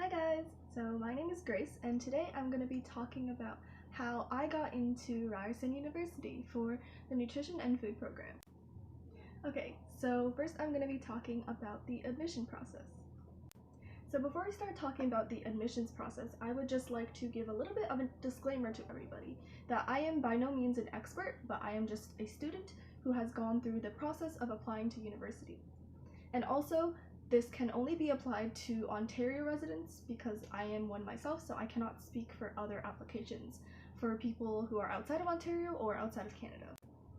Hi guys! So my name is Grace and today I'm going to be talking about how I got into Ryerson University for the nutrition and food program. Okay, so first I'm going to be talking about the admission process. So before I start talking about the admissions process, I would just like to give a little bit of a disclaimer to everybody that I am by no means an expert, but I am just a student who has gone through the process of applying to university. And also, this can only be applied to Ontario residents because I am one myself, so I cannot speak for other applications for people who are outside of Ontario or outside of Canada.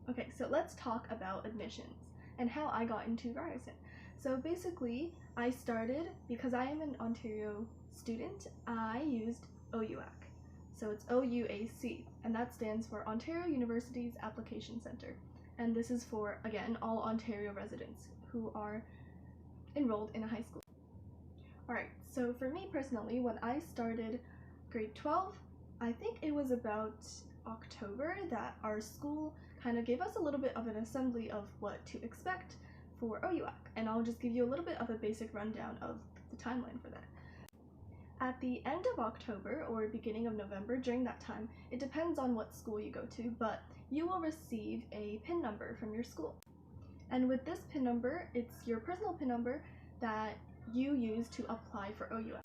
Okay, so let's talk about admissions and how I got into Ryerson. So basically, I started, because I am an Ontario student, I used OUAC. So it's OUAC, and that stands for Ontario University's Application Centre. And this is for, again, all Ontario residents who are enrolled in a high school. Alright, so for me personally, when I started grade 12, I think it was about October that our school kind of gave us a little bit of an assembly of what to expect for OUAC, and I'll just give you a little bit of a basic rundown of the timeline for that. At the end of October or beginning of November, during that time, it depends on what school you go to, but you will receive a PIN number from your school. And with this PIN number, it's your personal PIN number that you use to apply for OUAC.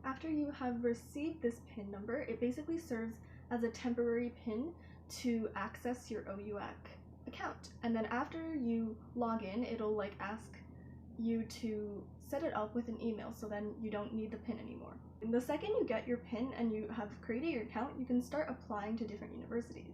After you have received this PIN number, it basically serves as a temporary PIN to access your OUAC account. And then after you log in, it'll ask you to set it up with an email, so then you don't need the PIN anymore. And the second you get your PIN and you have created your account, you can start applying to different universities.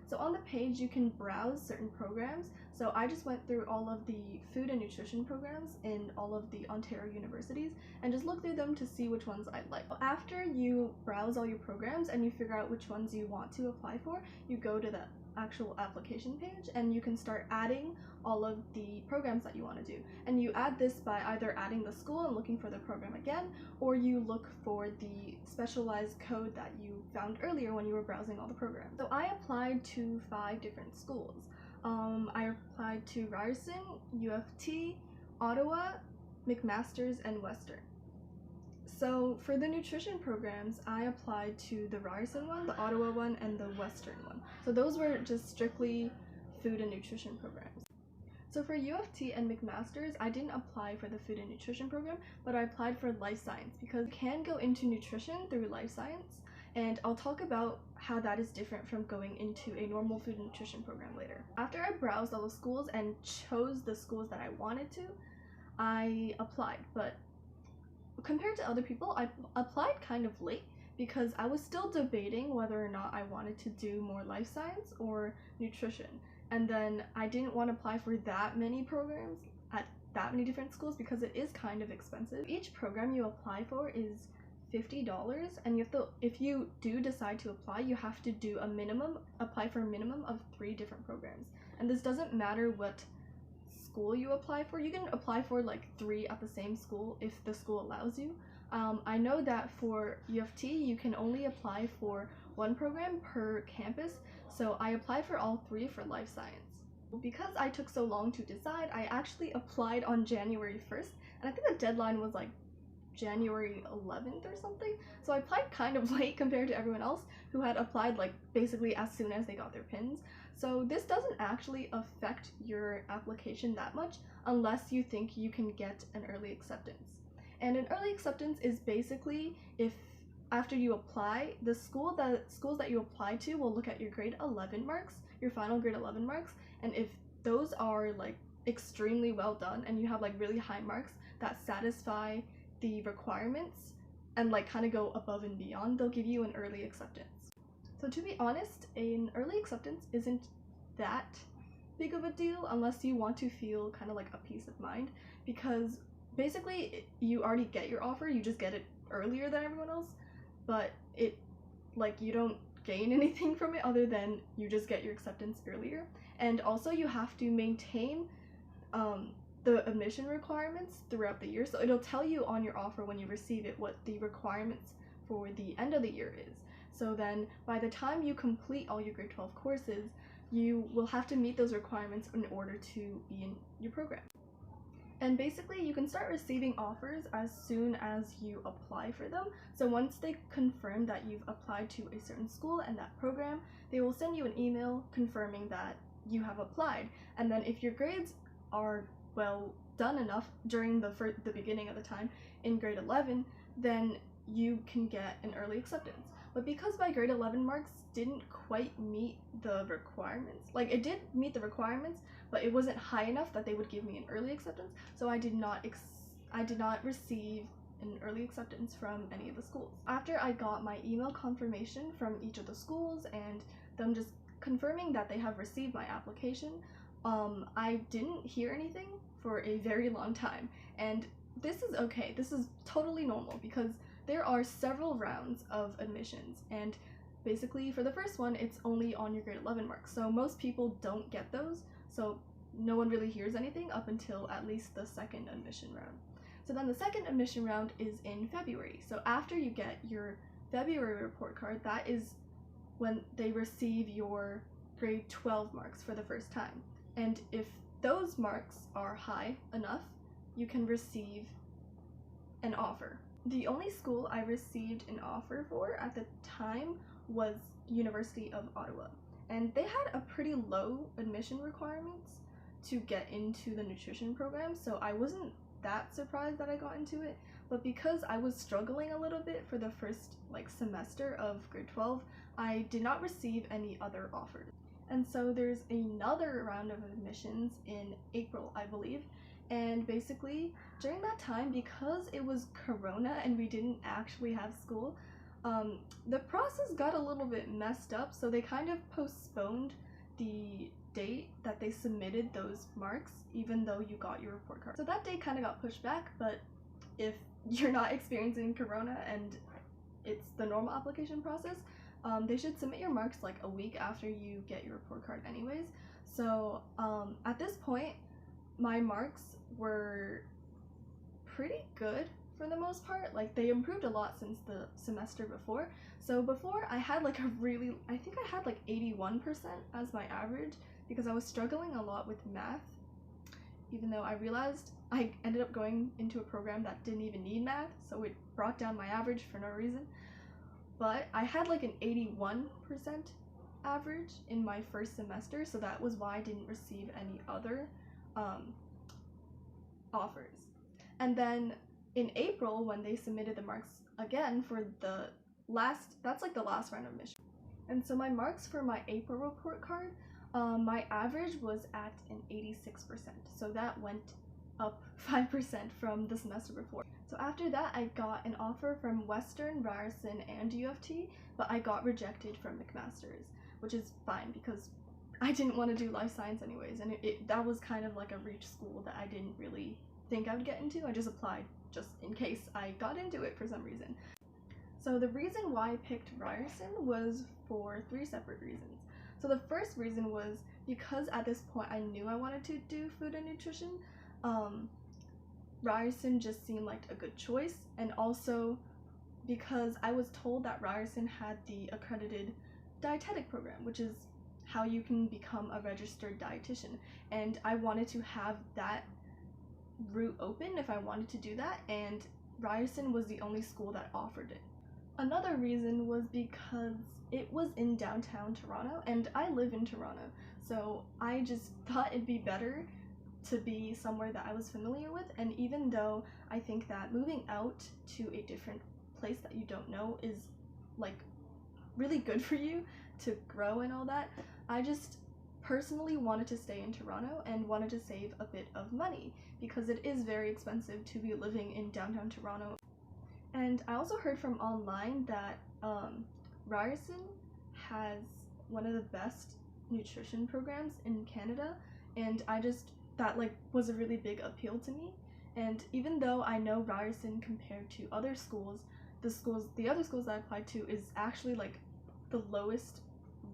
So on the page, you can browse certain programs. So I just went through all of the food and nutrition programs in all of the Ontario universities and just looked through them to see which ones I like. After you browse all your programs and you figure out which ones you want to apply for, you go to the actual application page and you can start adding all of the programs that you want to do. And you add this by either adding the school and looking for the program again, or you look for the specialized code that you found earlier when you were browsing all the programs. So I applied to 5 different schools. I applied to Ryerson, U of T, Ottawa, McMaster's, and Western. So for the nutrition programs, I applied to the Ryerson one, the Ottawa one, and the Western one. So those were just strictly food and nutrition programs. So for U of T and McMaster's, I didn't apply for the food and nutrition program, but I applied for life science because you can go into nutrition through life science, and I'll talk about how that is different from going into a normal food and nutrition program later. After I browsed all the schools and chose the schools that I wanted to, I applied, but compared to other people, I applied kind of late because I was still debating whether or not I wanted to do more life science or nutrition. And then I didn't want to apply for that many programs at that many different schools because it is kind of expensive. Each program you apply for is $50, and you have to, if you do decide to apply, you have to do apply for a minimum of 3 different programs. And this doesn't matter what school you apply for. You can apply for 3 at the same school if the school allows you. I know that for U of T, you can only apply for 1 program per campus, so I applied for all 3 for life science. Because I took so long to decide, I actually applied on January 1st, and I think the deadline was January 11th or something, so I applied kind of late compared to everyone else who had applied basically as soon as they got their PINs. So this doesn't actually affect your application that much unless you think you can get an early acceptance. And an early acceptance is basically if after you apply, the schools that you apply to will look at your grade 11 marks, your final grade 11 marks, and if those are extremely well done and you have really high marks that satisfy the requirements and kind of go above and beyond, they'll give you an early acceptance. So to be honest, an early acceptance isn't that big of a deal unless you want to feel kind of a peace of mind, because basically you already get your offer, you just get it earlier than everyone else, but it you don't gain anything from it other than you just get your acceptance earlier. And also you have to maintain the admission requirements throughout the year, so it'll tell you on your offer when you receive it what the requirements for the end of the year is. So then by the time you complete all your grade 12 courses, you will have to meet those requirements in order to be in your program. And basically, you can start receiving offers as soon as you apply for them. So once they confirm that you've applied to a certain school and that program, they will send you an email confirming that you have applied. And then if your grades are well done enough during the beginning of the time in grade 11, then you can get an early acceptance. But because my grade 11 marks didn't quite meet the requirements, like it did meet the requirements, but it wasn't high enough that they would give me an early acceptance, so I did not receive an early acceptance from any of the schools. After I got my email confirmation from each of the schools and them just confirming that they have received my application, I didn't hear anything for a very long time. And this is okay. This is totally normal because there are several rounds of admissions, and basically for the first one, it's only on your grade 11 marks. So most people don't get those, so no one really hears anything up until at least the second admission round. So then the second admission round is in February. So after you get your February report card, that is when they receive your grade 12 marks for the first time. And if those marks are high enough, you can receive an offer. The only school I received an offer for at the time was University of Ottawa, and they had a pretty low admission requirements to get into the nutrition program, so I wasn't that surprised that I got into it. But because I was struggling a little bit for the first semester of grade 12, I did not receive any other offers. And so there's another round of admissions in April, I believe. And basically, during that time, because it was Corona and we didn't actually have school, the process got a little bit messed up, so they kind of postponed the date that they submitted those marks, even though you got your report card. So that date kind of got pushed back, but if you're not experiencing Corona and it's the normal application process, they should submit your marks like a week after you get your report card anyways. So at this point, my marks were pretty good for the most part. Like, they improved a lot since the semester before. So before, I had I think I had 81% as my average because I was struggling a lot with math, even though I realized I ended up going into a program that didn't even need math, so it brought down my average for no reason. But I had an 81% average in my first semester, so that was why I didn't receive any other offers. And then in April, when they submitted the marks again for the last round of admission. And so my marks for my April report card, my average was at an 86%. So that went up 5% from the semester before. So after that, I got an offer from Western, Ryerson, and U of T, but I got rejected from McMaster's, which is fine because I didn't want to do life science anyways, and that was kind of like a reach school that I didn't really think I would get into. I just applied just in case I got into it for some reason. So the reason why I picked Ryerson was for 3 separate reasons. So the first reason was because at this point I knew I wanted to do food and nutrition. Ryerson just seemed like a good choice, and also because I was told that Ryerson had the accredited dietetic program, which is how you can become a registered dietitian, and I wanted to have that route open if I wanted to do that, and Ryerson was the only school that offered it. Another reason was because it was in downtown Toronto, and I live in Toronto, so I just thought it'd be better to be somewhere that I was familiar with. And even though I think that moving out to a different place that you don't know is really good for you to grow and all that, I just personally wanted to stay in Toronto and wanted to save a bit of money because it is very expensive to be living in downtown Toronto. And I also heard from online that Ryerson has one of the best nutrition programs in Canada, and that was a really big appeal to me. And even though I know Ryerson compared to other schools, the other schools that I applied to is actually the lowest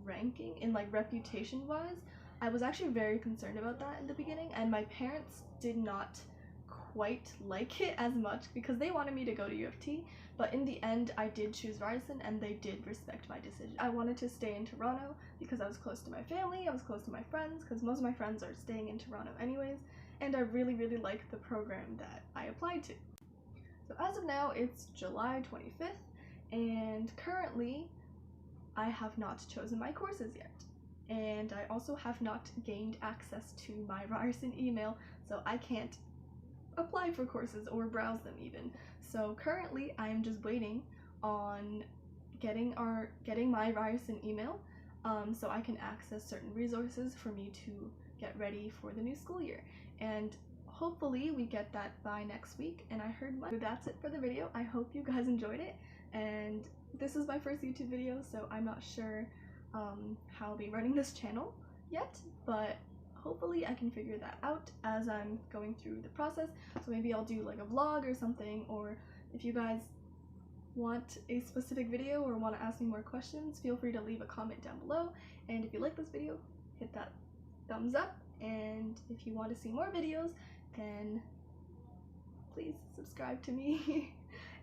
ranking in reputation wise, I was actually very concerned about that in the beginning, and my parents did not quite like it as much because they wanted me to go to U of T, but in the end I did choose Ryerson and they did respect my decision. I wanted to stay in Toronto because I was close to my family, I was close to my friends, because most of my friends are staying in Toronto anyways, and I really like the program that I applied to. So as of now, it's July 25th, and currently I have not chosen my courses yet. And I also have not gained access to my Ryerson email, so I can't apply for courses or browse them even. So currently I am just waiting on getting my Ryerson email so I can access certain resources for me to get ready for the new school year. And hopefully we get that by next week. And I heard that's it for the video. I hope you guys enjoyed it, and this is my first YouTube video, so I'm not sure how I'll be running this channel yet, but hopefully I can figure that out as I'm going through the process. So maybe I'll do like a vlog or something, or if you guys want a specific video or want to ask me more questions, feel free to leave a comment down below. And if you like this video, hit that thumbs up, and if you want to see more videos, then please subscribe to me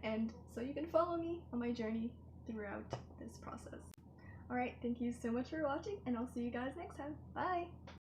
and so you can follow me on my journey throughout this process. Alright, thank you so much for watching, and I'll see you guys next time. Bye!